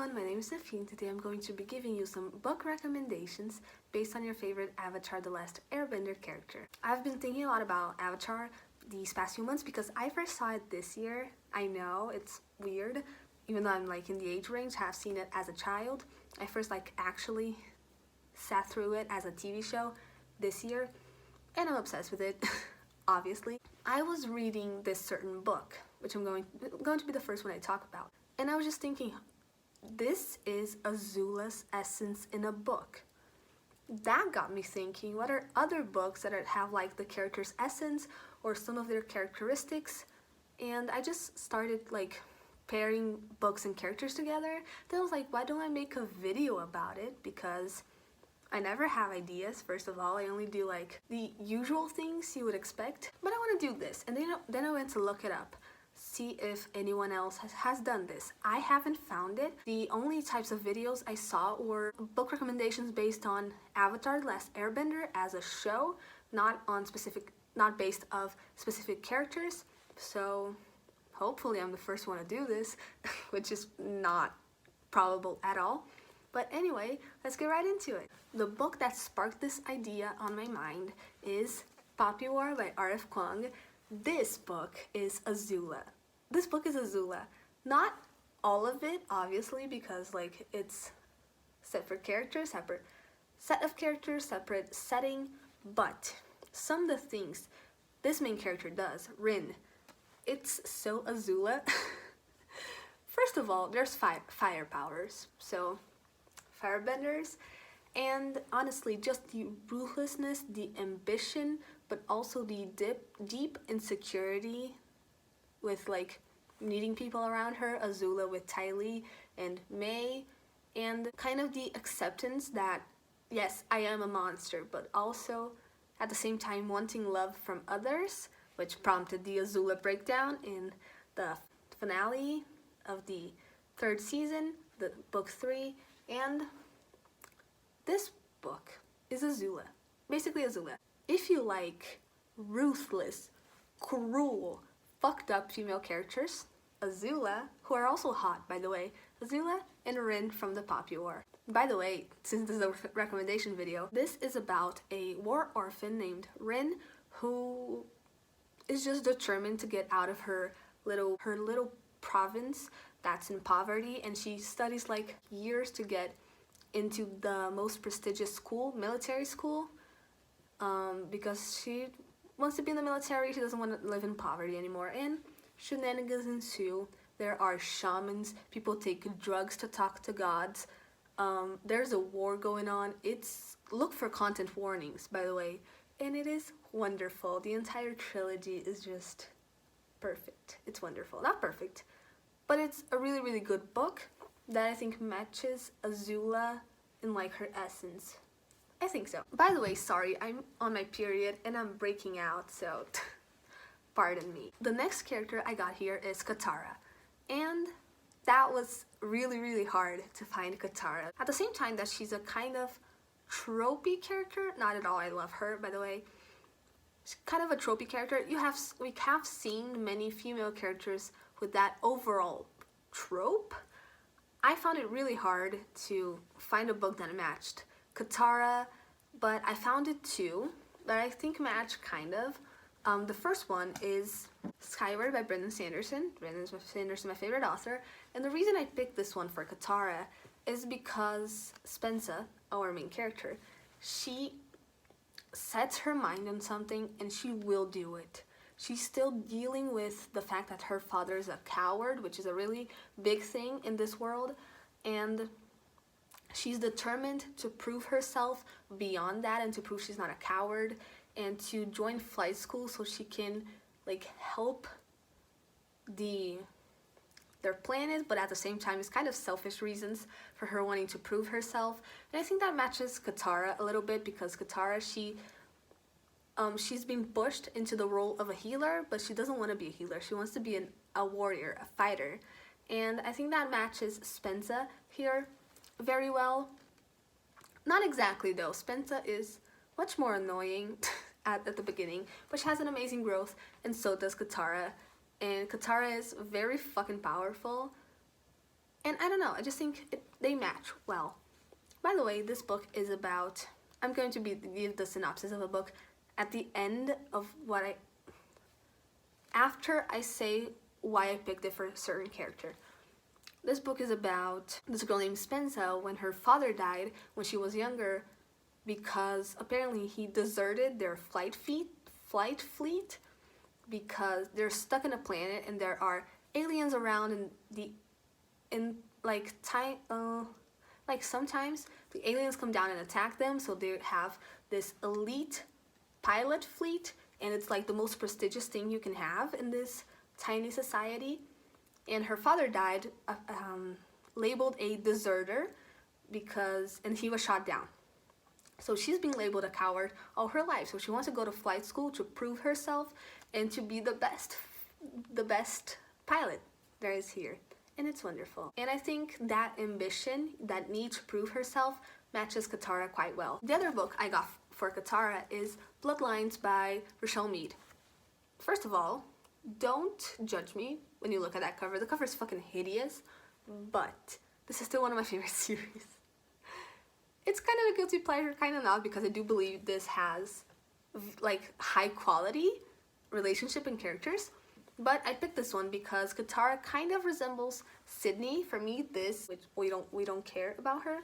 everyone, my name is Nafine. Today I'm going to be giving you some book recommendations based on your favorite Avatar The Last Airbender character. I've been thinking a lot about Avatar these past few months because I first saw it this year. I know, it's weird, even though I'm like in the age range, have seen it as a child. I first actually sat through it as a TV show this year, and I'm obsessed with it, obviously. I was reading this certain book, which I'm going to be the first one I talk about. And I was just thinking, this is Azula's essence in a book. That got me thinking, what are other books that have like the character's essence or some of their characteristics? And I just started like pairing books and characters together. Then I was like, why don't I make a video about it? Because I never have ideas, first of all. I only do like the usual things you would expect. But I want to do this. And then I went to look it up. See if anyone else has done this. I haven't found it. The only types of videos I saw were book recommendations based on Avatar The Last Airbender as a show, not based off specific characters. So hopefully I'm the first one to do this, which is not probable at all. But anyway, let's get right into it. The book that sparked this idea on my mind is Poppy War by R.F. Kuang. This book is Azula. This book is Azula. Not all of it, obviously, because like it's separate characters, separate set of characters, separate setting, but some of the things this main character does, Rin, it's so Azula. First of all, there's fire powers, so firebenders, and honestly, just the ruthlessness, the ambition, but also the deep insecurity with like needing people around her, Azula with Ty Lee and May, and kind of the acceptance that yes, I am a monster, but also at the same time wanting love from others, which prompted the Azula breakdown in the finale of the third season, the book 3, and this book is Azula. Basically Azula. If you like ruthless, cruel, fucked up female characters, Azula, who are also hot by the way, Azula and Rin from the Poppy War. By the way, since this is a recommendation video, this is about a war orphan named Rin who is just determined to get out of her little province that's in poverty, and she studies like years to get into the most prestigious school, military school, because she wants to be in the military. She doesn't want to live in poverty anymore, and shenanigans ensue. There are shamans, people take drugs to talk to gods, there's a war going on. Look for content warnings, by the way, and it is wonderful. The entire trilogy is just perfect. It's wonderful. Not perfect, but it's a really, really good book that I think matches Azula in like her essence. I think so. By the way, sorry, I'm on my period and I'm breaking out, so pardon me. The next character I got here is Katara, and that was really, really hard to find Katara. At the same time that she's a kind of tropey character, not at all, I love her by the way. She's kind of a tropey character. We have seen many female characters with that overall trope. I found it really hard to find a book that matched Katara, but I found it two that I think match kind of. The first one is Skyward by Sanderson. Sanderson, my favorite author, and the reason I picked this one for Katara is because Spensa, our main character, she sets her mind on something and she will do it. She's still dealing with the fact that her father is a coward, which is a really big thing in this world, and she's determined to prove herself beyond that and to prove she's not a coward and to join flight school so she can like help their planet, but at the same time it's kind of selfish reasons for her wanting to prove herself. And I think that matches Katara a little bit because Katara, she's been pushed into the role of a healer, but she doesn't want to be a healer. She wants to be a warrior, a fighter. And I think that matches Spensa here very well. Not exactly though. Spensa is much more annoying at the beginning, but she has an amazing growth, and so does Katara. And Katara is very fucking powerful, And I don't know, I just think they match well. By the way, this book is about, I'm going to give the synopsis of a book at the end of after I say why I picked it for a certain character. This book is about this girl named Spencer when her father died when she was younger, because apparently he deserted their flight fleet because they're stuck in a planet and there are aliens around, and like sometimes the aliens come down and attack them, so they have this elite pilot fleet, and it's like the most prestigious thing you can have in this tiny society. And her father died, labeled a deserter, and he was shot down. So she's being labeled a coward all her life. So she wants to go to flight school to prove herself and to be the best pilot there is here. And it's wonderful. And I think that ambition, that need to prove herself, matches Katara quite well. The other book I got for Katara is Bloodlines by Rochelle Mead. First of all, don't judge me when you look at that cover. The cover is fucking hideous, but this is still one of my favorite series. It's kind of a guilty pleasure, kind of not, because I do believe this has like high quality relationship and characters. But I picked this one because Katara kind of resembles Sydney. For me, which we don't care about her.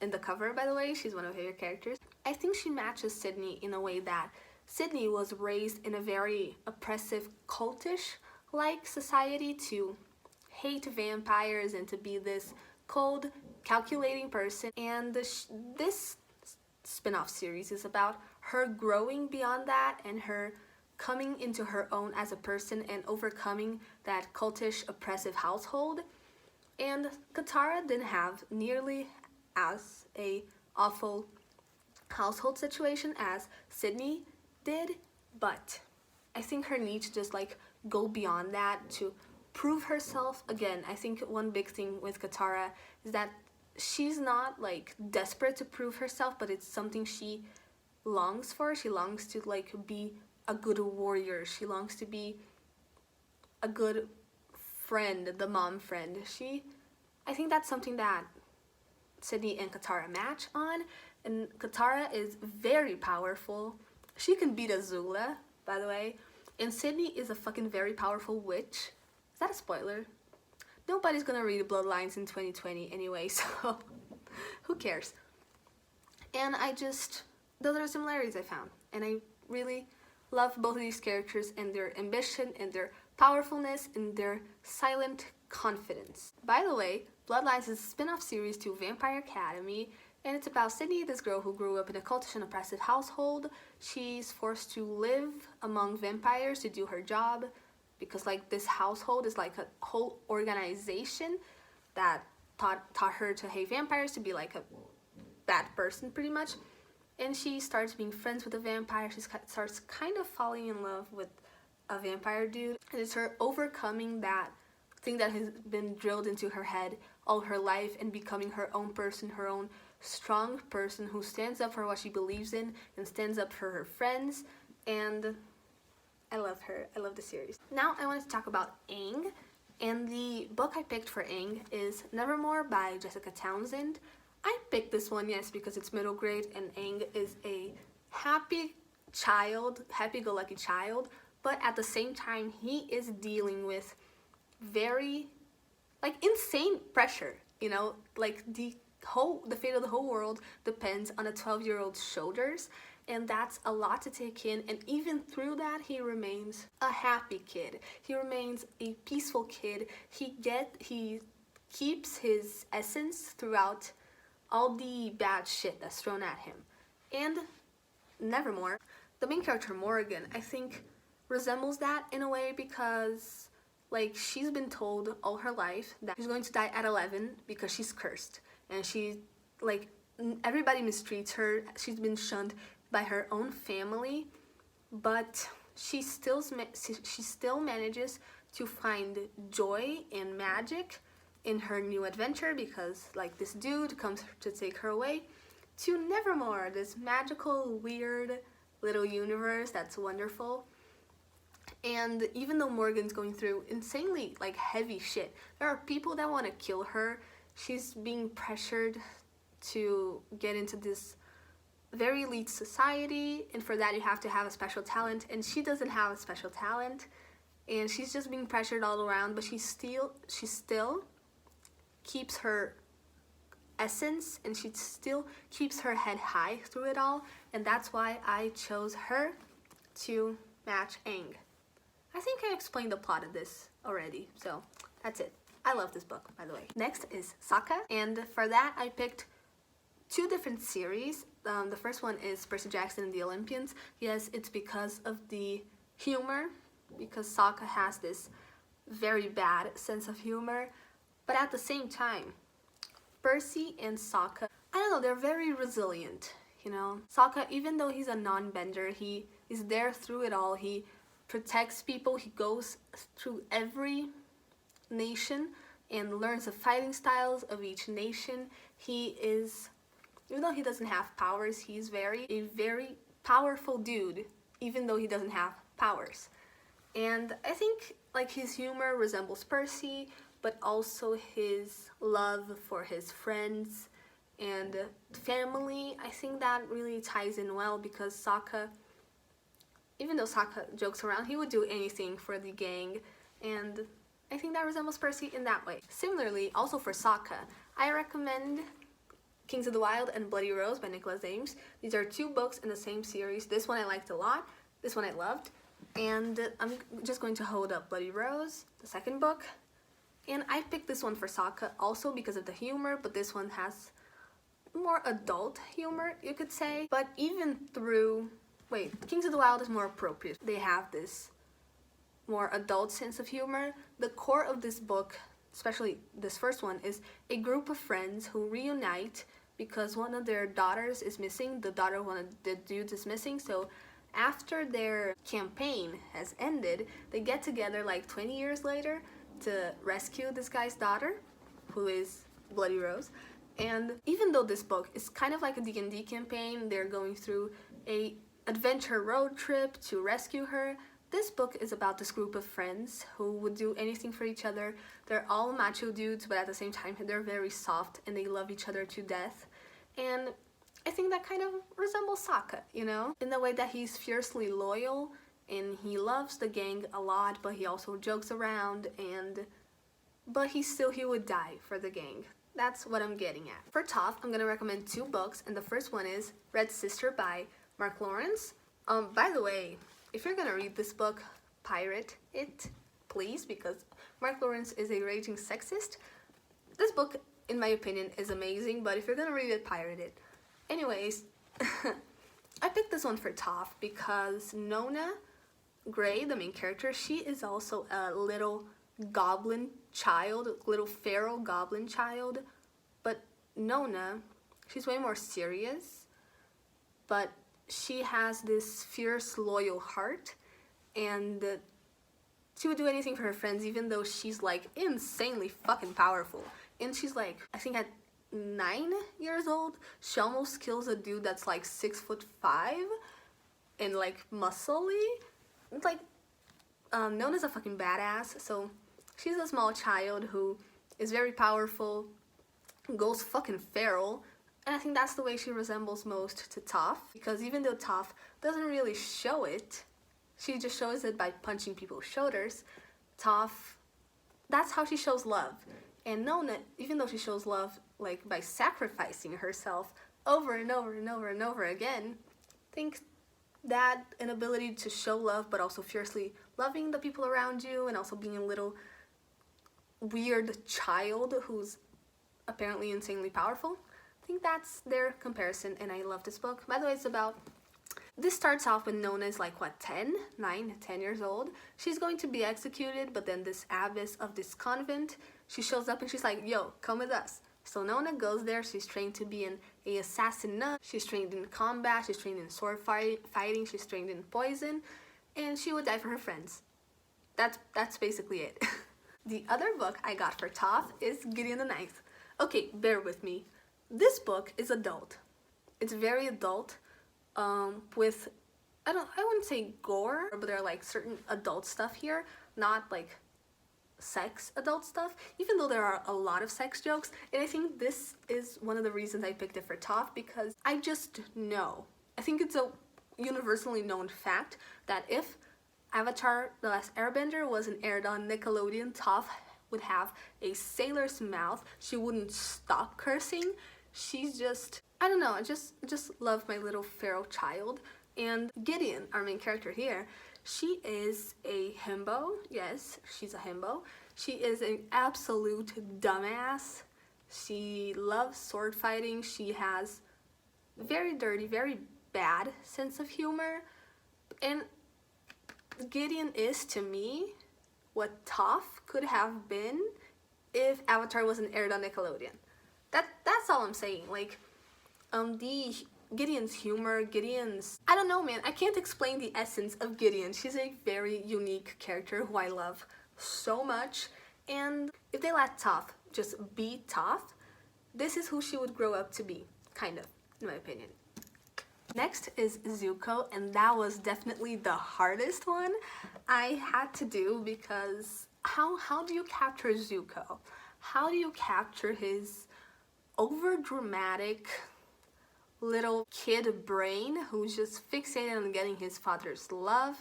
In the cover, by the way, she's one of my favorite characters. I think she matches Sydney in a way that Sydney was raised in a very oppressive, cultish-like society to hate vampires and to be this cold, calculating person. And this spin-off series is about her growing beyond that and her coming into her own as a person and overcoming that cultish, oppressive household. And Katara didn't have nearly as a awful household situation as Sydney did, but I think her need to just like go beyond that to prove herself. Again, I think one big thing with Katara is that she's not like desperate to prove herself, but it's something she longs for. She longs to like be a good warrior. She longs to be a good friend, the mom friend. I think that's something that Sydney and Katara match on, and Katara is very powerful. She can beat Azula, by the way, and Sydney is a fucking very powerful witch. Is that a spoiler? Nobody's gonna read Bloodlines in 2020 anyway, so who cares? And those are the similarities I found, and I really love both of these characters and their ambition and their powerfulness and their silent confidence. By the way, Bloodlines is a spin-off series to Vampire Academy, and it's about Sydney, this girl who grew up in a cultish and oppressive household. She's forced to live among vampires to do her job because like this household is like a whole organization that taught her to hate vampires, to be like a bad person pretty much. And she starts being friends with a vampire. She starts kind of falling in love with a vampire dude, and it's her overcoming that thing that has been drilled into her head all her life and becoming her own person, her own strong person who stands up for what she believes in and stands up for her friends. And I love her. I love the series. Now I want to talk about Aang, and the book I picked for Aang is Nevermore by Jessica Townsend. I picked this one, yes, because it's middle grade and Aang is a happy-go-lucky child, but at the same time he is dealing with very insane pressure, you know, like the fate of the whole world depends on a 12-year-old's shoulders, and that's a lot to take in. And even through that, he remains a happy kid. He remains a peaceful kid. He keeps his essence throughout all the bad shit that's thrown at him. And Nevermore, the main character Morrigan, I think resembles that in a way, because like she's been told all her life that she's going to die at 11 because she's cursed, and everybody mistreats her. She's been shunned by her own family, but she still manages to find joy and magic in her new adventure, because like this dude comes to take her away to Nevermore, this magical, weird little universe that's wonderful. And even though Morrigan's going through insanely like heavy shit, there are people that want to kill her. She's being pressured to get into this very elite society, and for that you have to have a special talent, and she doesn't have a special talent, and she's just being pressured all around, but she still keeps her essence, and she still keeps her head high through it all, and that's why I chose her to match Aang. I think I explained the plot of this already, so that's it. I love this book, by the way. Next is Sokka, and for that I picked two different series. The first one is Percy Jackson and the Olympians. Yes, it's because of the humor, because Sokka has this very bad sense of humor, but at the same time, Percy and Sokka, I don't know, they're very resilient, you know? Sokka, even though he's a non-bender, he is there through it all. He protects people, he goes through every nation and learns the fighting styles of each nation. He is, even though he doesn't have powers, he's a very powerful dude, even though he doesn't have powers. And I think like his humor resembles Percy, but also his love for his friends and family. I think that really ties in well, because Sokka, even though Sokka jokes around, he would do anything for the gang, and I think that resembles Percy in that way. Similarly, also for Sokka, I recommend Kings of the Wild and Bloody Rose by Nicholas Ames. These are two books in the same series. This one I liked a lot, this one I loved, and I'm just going to hold up Bloody Rose, the second book. And I picked this one for Sokka also because of the humor, but this one has more adult humor, you could say. But even through, Kings of the Wild is more appropriate. They have this more adult sense of humor. The core of this book, especially this first one, is a group of friends who reunite because one of their daughters is missing. The daughter of one of the dudes is missing, so after their campaign has ended, they get together like 20 years later to rescue this guy's daughter, who is Bloody Rose. And even though this book is kind of like a D&D campaign, they're going through a adventure road trip to rescue her, this book is about this group of friends who would do anything for each other. They're all macho dudes, but at the same time they're very soft and they love each other to death. And I think that kind of resembles Sokka, you know, in the way that he's fiercely loyal and he loves the gang a lot, but he also jokes around, but he would die for the gang. That's what I'm getting at. For Toph, I'm gonna recommend two books, and the first one is Red Sister by Mark Lawrence. By the way, if you're gonna read this book, pirate it, please, because Mark Lawrence is a raging sexist. This book, in my opinion, is amazing, but if you're gonna read it, pirate it. Anyways, I picked this one for Toph because Nona Gray, the main character, she is also a little goblin child, little feral goblin child, but Nona, she's way more serious, but she has this fierce, loyal heart, and she would do anything for her friends, even though she's like insanely fucking powerful. And she's like, I think at 9 years old, she almost kills a dude that's like 6'5" and like muscly. It's like, Nona's a fucking badass, so she's a small child who is very powerful, goes fucking feral, and I think that's the way she resembles most to Toph, because even though Toph doesn't really show it, she just shows it by punching people's shoulders, Toph, that's how she shows love. And Nona, even though she shows love like by sacrificing herself over and over and over and over again, I think that inability to show love but also fiercely loving the people around you and also being a little weird child who's apparently insanely powerful, I think that's their comparison, and I love this book. By the way, this starts off when Nona is like, what, 10 years old? She's going to be executed, but then this abbess of this convent, she shows up and she's like, yo, come with us. So Nona goes there. She's trained to be an assassin nun. She's trained in combat. She's trained in sword fighting. She's trained in poison. And she would die for her friends. That's basically it. The other book I got for Toph is Gideon the Ninth. Okay, bear with me. This book is adult. It's very adult, with I wouldn't say gore, but there are like certain adult stuff here, not like sex adult stuff, even though there are a lot of sex jokes. And I think this is one of the reasons I picked it for top, because I just know, I think it's a universally known fact that if Avatar The Last Airbender wasn't aired on Nickelodeon, Toph would have a sailor's mouth. She wouldn't stop cursing. She's just, I don't know, I just love my little feral child. And Gideon, our main character here, she is a himbo. Yes, she's a himbo. She is an absolute dumbass. She loves sword fighting. She has very dirty, very bad sense of humor. And Gideon is, to me, what Toph could have been if Avatar wasn't aired on Nickelodeon. That's all I'm saying. Like, Gideon's humor, I don't know, man, I can't explain the essence of Gideon. She's a very unique character who I love so much, and if they let Toph just be Toph, this is who she would grow up to be, kind of, in my opinion. Next is Zuko, and that was definitely the hardest one I had to do, because how do you capture Zuko? How do you capture his overdramatic little kid brain who's just fixated on getting his father's love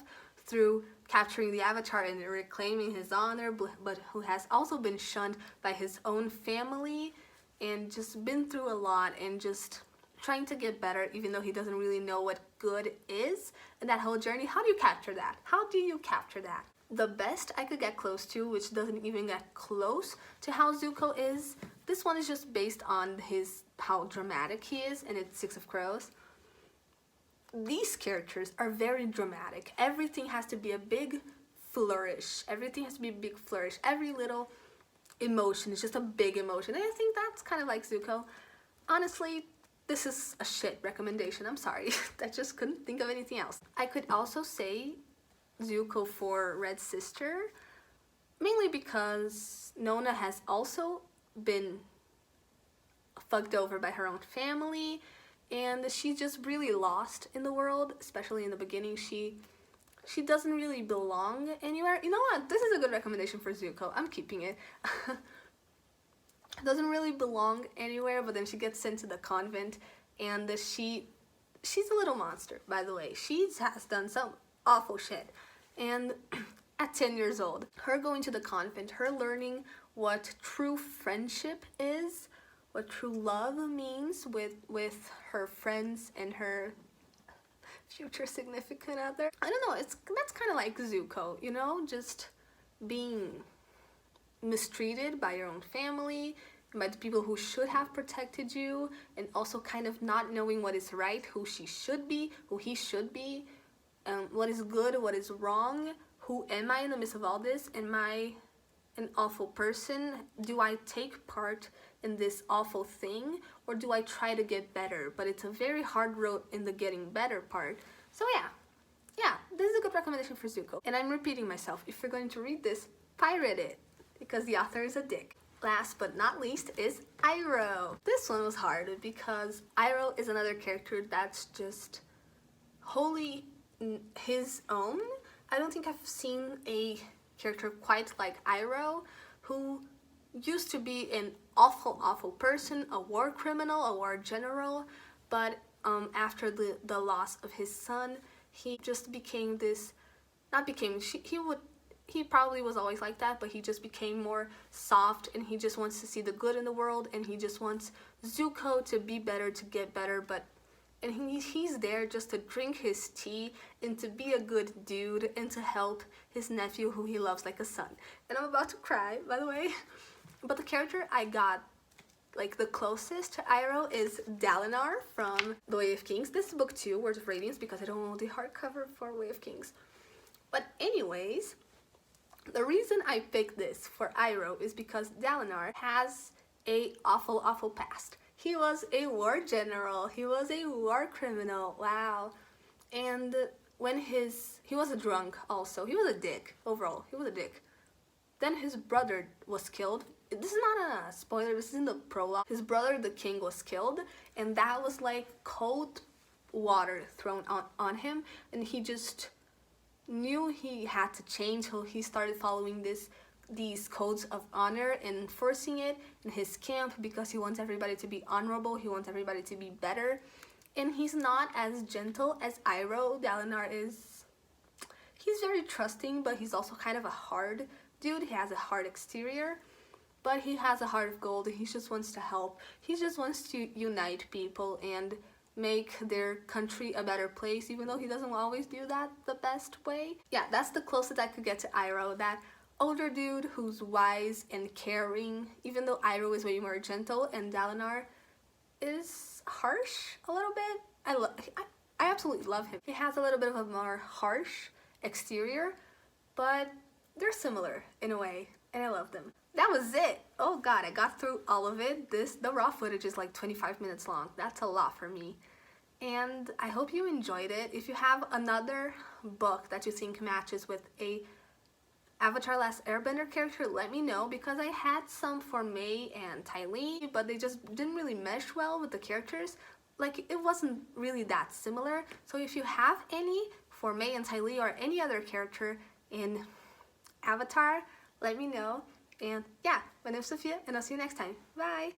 through capturing the Avatar and reclaiming his honor, but who has also been shunned by his own family and just been through a lot and just trying to get better even though he doesn't really know what good is, and that whole journey? How do you capture that? How do you capture that? The best I could get close to, which doesn't even get close to how Zuko is, this one is just based on how dramatic he is, and it's Six of Crows. These characters are very dramatic. Everything has to be a big flourish. Everything has to be a big flourish. Every little emotion is just a big emotion. And I think that's kind of like Zuko. Honestly, this is a shit recommendation. I'm sorry. I just couldn't think of anything else. I could also say Zuko for Red Sister, mainly because Nona has also been fucked over by her own family, and she's just really lost in the world, especially in the beginning. She doesn't really belong anywhere. You know what? This is a good recommendation for Zuko. I'm keeping it. Doesn't really belong anywhere, but then she gets sent to the convent, and she's a little monster, by the way. She has done some awful shit. And at 10 years old, her going to the convent, her learning what true friendship is, what true love means with her friends and her future significant other. I don't know, that's kind of like Zuko, you know, just being mistreated by your own family, by the people who should have protected you, and also kind of not knowing what is right, who she should be, who he should be, what is good, what is wrong, who am I in the midst of all this? Am I an awful person? Do I take part in this awful thing, or do I try to get better? But it's a very hard road in the getting better part. So yeah, this is a good recommendation for Zuko. And I'm repeating myself, if you're going to read this, pirate it, because the author is a dick. Last but not least is Iroh. This one was hard because Iroh is another character that's just wholly his own. I don't think I've seen a character quite like Iroh, who used to be an awful person, a war criminal, a war general, but after the loss of his son, he just became this, he probably was always like that, but he just became more soft, and he just wants to see the good in the world, and he just wants Zuko to be better, to get better, and he's there just to drink his tea and to be a good dude and to help his nephew who he loves like a son. And I'm about to cry, by the way. But the character I got like the closest to Iroh is Dalinar from The Way of Kings. This is book 2, Words of Radiance, because I don't know the hardcover for Way of Kings. But anyways, the reason I picked this for Iroh is because Dalinar has a awful past. He was a war general. He was a war criminal. Wow. And when he was a drunk also. He was a dick overall. He was a dick. Then his brother was killed. This is not a spoiler. This is in the prologue. His brother, the king, was killed. And that was like cold water thrown on him, and he just knew he had to change, so he started following these codes of honor and enforcing it in his camp because he wants everybody to be honorable, he wants everybody to be better. And he's not as gentle as Iroh. Dalinar is. He's very trusting, but he's also kind of a hard dude. He has a hard exterior, but he has a heart of gold. He just wants to help. He just wants to unite people and make their country a better place, even though he doesn't always do that the best way. Yeah, that's the closest I could get to Iroh, that older dude who's wise and caring, even though Iroh is way more gentle and Dalinar is harsh a little bit. I absolutely love him. He has a little bit of a more harsh exterior, but they're similar in a way, and I love them. That was it. Oh god, I got through all of it. The raw footage is like 25 minutes long. That's a lot for me. And I hope you enjoyed it. If you have another book that you think matches with a Avatar Last Airbender character, let me know, because I had some for May and Ty Lee, but they just didn't really mesh well with the characters. Like, it wasn't really that similar. So if you have any for May and Ty Lee or any other character in Avatar, let me know. And yeah, my name's Sophia, and I'll see you next time. Bye!